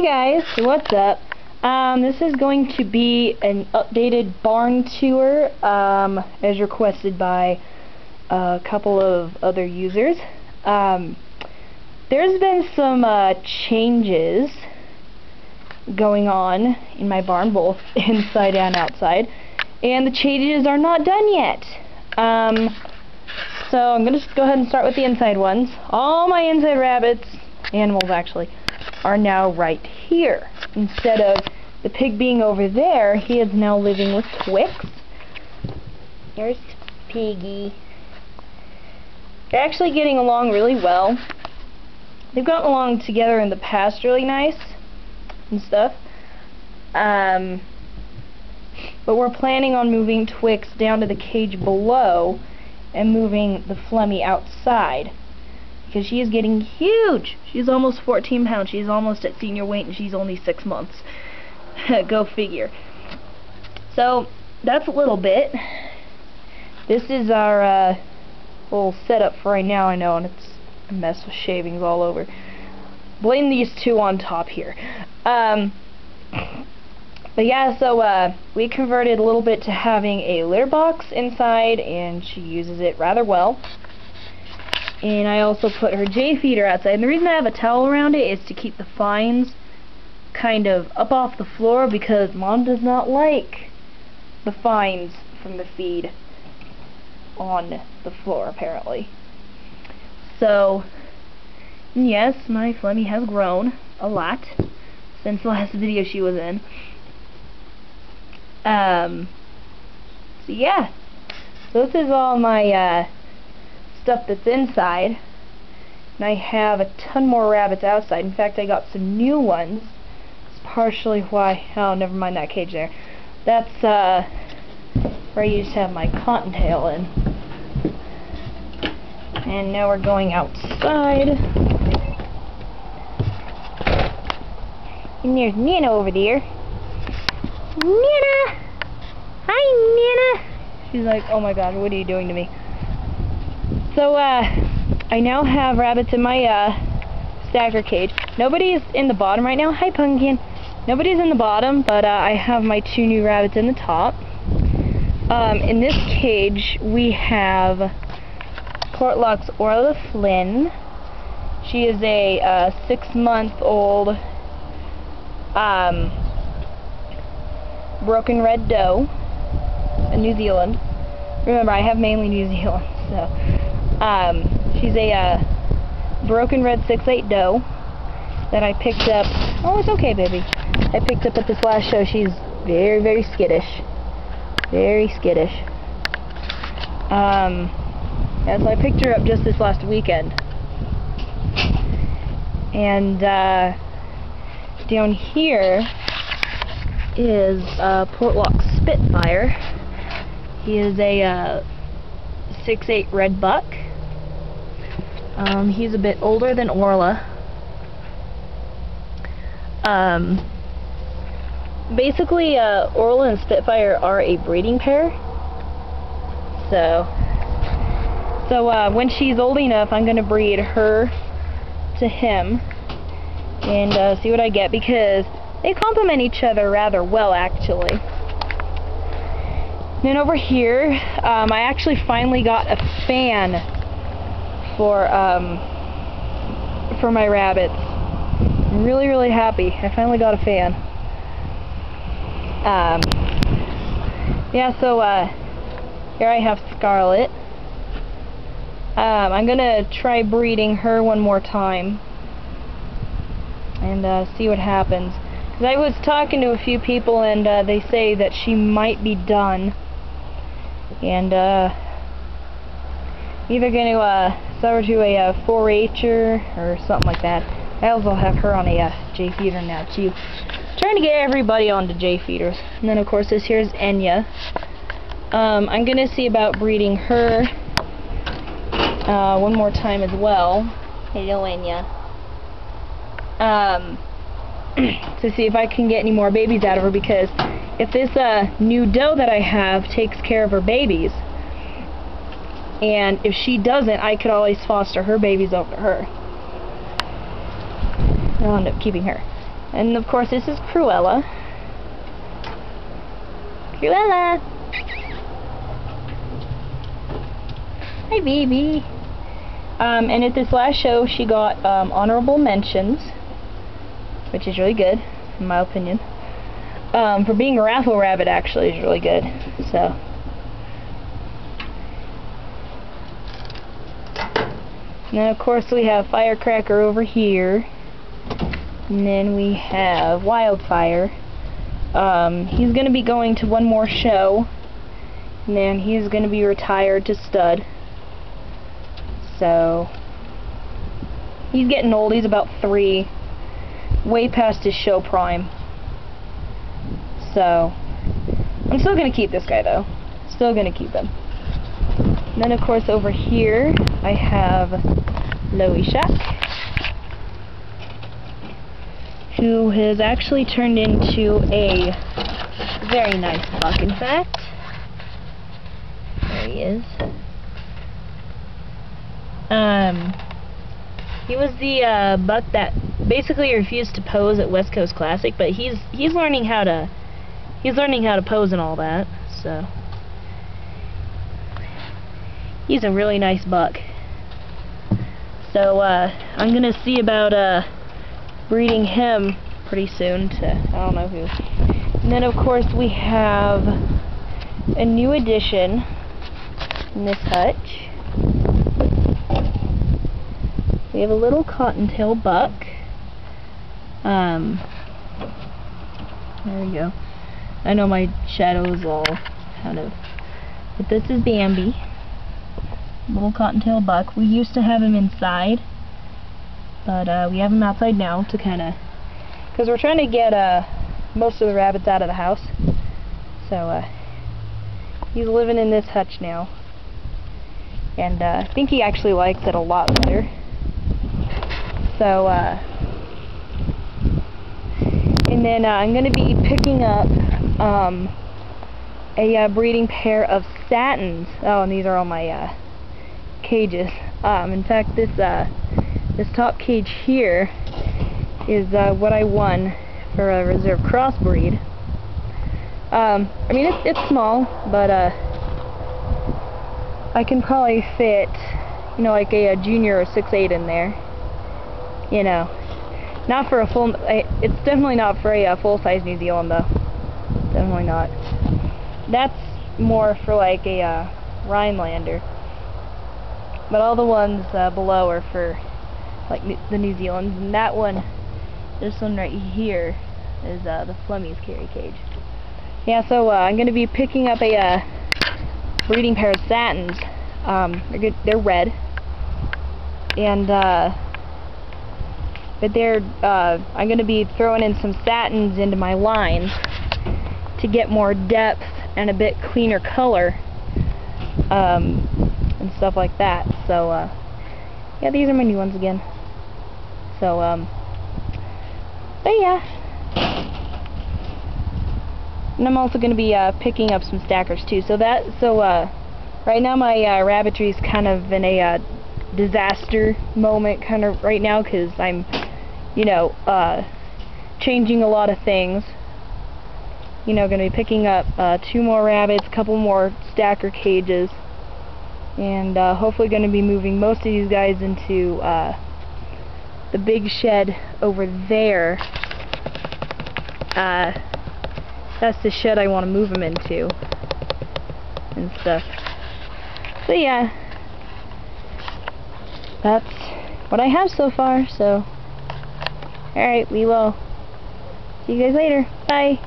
Guys, what's up? This is going to be an updated barn tour, as requested by a couple of other users. There's been some changes going on in my barn, both inside and outside, and the changes are not done yet. So I'm gonna just go ahead and start with the inside ones. All my inside rabbits, animals actually, are now right here. Instead of the pig being over there, he is now living with Twix. There's Piggy. They're actually getting along really well. They've gotten along together in the past really nice and stuff. But we're planning on moving Twix down to the cage below and moving the Flemmy outside, because she is getting huge. She's almost 14 pounds. She's almost at senior weight, and she's only 6 months. Go figure. So that's a little bit. This is our little setup for right now. I know, and it's a mess with shavings all over. Blame these two on top here. But yeah, so we converted a little bit to having a litter box inside, and she uses it rather well. And I also put her J feeder outside. And the reason I have a towel around it is to keep the fines kind of up off the floor, because Mom does not like the fines from the feed on the floor, apparently. So, yes, my Flemmy has grown a lot since the last video she was in. So yeah, so this is all my stuff that's inside, and I have a ton more rabbits outside. In fact, I got some new ones. It's partially why, oh, never mind that cage there. That's where I used to have my cottontail in. And now we're going outside. And there's Nana over there. Nana! Hi, Nana! She's like, oh my god, what are you doing to me? So, I now have rabbits in my, stacker cage. Nobody's in the bottom right now. Hi, Pumpkin. Nobody's in the bottom, but, I have my two new rabbits in the top. In this cage, we have Portlock's Orla Flynn. She is a, 6-month-old, broken red doe in New Zealand. Remember, I have mainly New Zealand, so she's a broken red 6'8" doe that I picked up. Oh, it's okay, baby. I picked up at this last show. She's very, very skittish. Very skittish. Yeah, so I picked her up just this last weekend. And down here is Portlock Spitfire. He is a 6'8" red buck. He's a bit older than Orla. Basically, Orla and Spitfire are a breeding pair. So when she's old enough, I'm going to breed her to him and see what I get, because they complement each other rather well, actually. Then over here, I actually finally got a fan for my rabbits. I'm really, really happy. I finally got a fan. Yeah, so here I have Scarlet. I'm gonna try breeding her one more time and see what happens. Because I was talking to a few people, and they say that she might be done. And either going to sell her to a 4-H'er or something like that. I also have her on a J feeder now too. Trying to get everybody onto J feeders. And then of course this here is Enya. I'm going to see about breeding her one more time as well. Hello, Enya. To see if I can get any more babies out of her, because if this new doe that I have takes care of her babies, and if she doesn't, I could always foster her babies over to her. I'll end up keeping her. And of course this is Cruella. Cruella! Hi baby! And at this last show she got honorable mentions, which is really good, in my opinion. For being a raffle rabbit actually is really good, so. And then of course we have Firecracker over here. And then we have Wildfire. He's going to be going to one more show. And then he's going to be retired to stud. So, he's getting old. He's about 3. Way past his show prime. So, I'm still going to keep this guy though. Still going to keep him. And then of course over here I have Loey Shack, who has actually turned into a very nice buck, in fact. There he is. He was the buck that basically refused to pose at West Coast Classic, but he's learning how to pose and all that, so he's a really nice buck. So I'm gonna see about breeding him pretty soon to I don't know who. And then of course we have a new addition in this hutch. We have a little cottontail buck. There we go. I know my shadow is all kind of, but this is Bambi. Little cottontail buck. We used to have him inside, but we have him outside now to kind of, because we're trying to get most of the rabbits out of the house. So he's living in this hutch now, and I think he actually likes it a lot better. So and then I'm going to be picking up a breeding pair of Satins. Oh, and these are all my cages. In fact, this top cage here is what I won for a reserve crossbreed. I mean, it's small, but I can probably fit, you know, like a junior or 6'8" in there. You know, not for a full. It's definitely not for a full-size New Zealand though. Definitely not. That's more for like a Rhinelander. But all the ones below are for like the New Zealands, and that one, this one right here, is the Flemmy's carry cage. Yeah, so I'm going to be picking up a breeding pair of Satins. They're red, and but they're I'm going to be throwing in some Satins into my lines to get more depth and a bit cleaner color. And stuff like that. So yeah, these are my new ones again. So but yeah, and I'm also going to be picking up some stackers too. So right now my rabbitry is kind of in a disaster moment kind of right now, because I'm, you know, changing a lot of things. You know, going to be picking up 2 more rabbits, a couple more stacker cages, and hopefully going to be moving most of these guys into the big shed over there. That's the shed I want to move them into and stuff. So yeah, that's what I have so far. So alright, we will see you guys later. Bye.